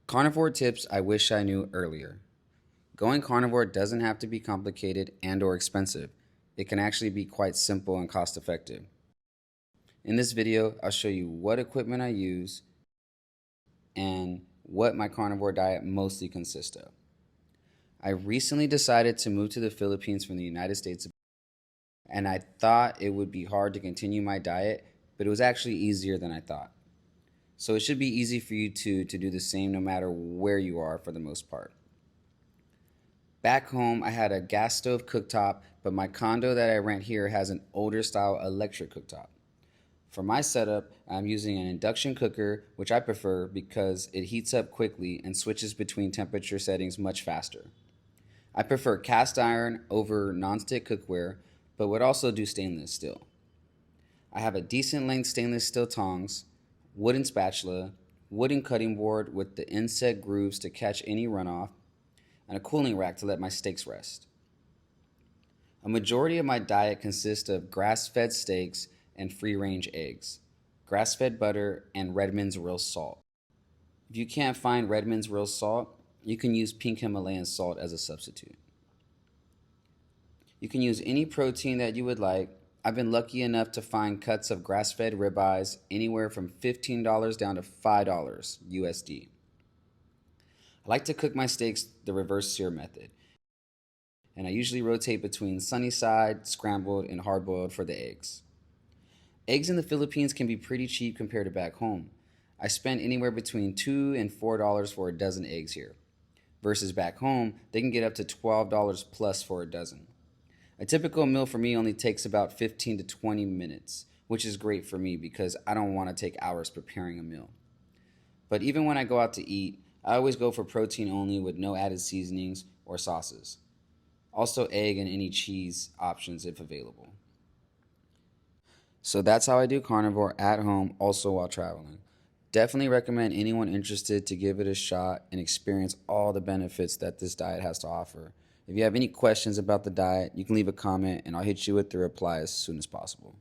Carnivore tips I wish I knew earlier. Going carnivore doesn't have to be complicated and or expensive. It can actually be quite simple and cost effective. In this video, I'll show you what equipment I use and what my carnivore diet mostly consists of. I recently decided to move to the Philippines from the United States, and I thought it would be hard to continue my diet, but it was actually easier than I thought. So it should be easy for you to do the same no matter where you are for the most part. Back home, I had a gas stove cooktop, but my condo that I rent here has an older style electric cooktop. For my setup, I'm using an induction cooker, which I prefer because it heats up quickly and switches between temperature settings much faster. I prefer cast iron over nonstick cookware, but would also do stainless steel. I have a decent length stainless steel tongs, wooden spatula, wooden cutting board with the inset grooves to catch any runoff, and a cooling rack to let my steaks rest. A majority of my diet consists of grass-fed steaks and free-range eggs, grass-fed butter, and Redmond's real salt. If you can't find Redmond's real salt, you can use pink Himalayan salt as a substitute. You can use any protein that you would like. I've been lucky enough to find cuts of grass-fed ribeyes anywhere from $15 down to $5 USD. I like to cook my steaks the reverse sear method, and I usually rotate between sunny side, scrambled, and hard-boiled for the eggs. Eggs in the Philippines can be pretty cheap compared to back home. I spend anywhere between $2 and $4 for a dozen eggs here, versus back home, they can get up to $12 plus for a dozen. A typical meal for me only takes about 15 to 20 minutes, which is great for me because I don't want to take hours preparing a meal. But even when I go out to eat, I always go for protein only with no added seasonings or sauces. Also egg and any cheese options if available. So that's how I do carnivore at home, also while traveling. Definitely recommend anyone interested to give it a shot and experience all the benefits that this diet has to offer. If you have any questions about the diet, you can leave a comment and I'll hit you with the reply as soon as possible.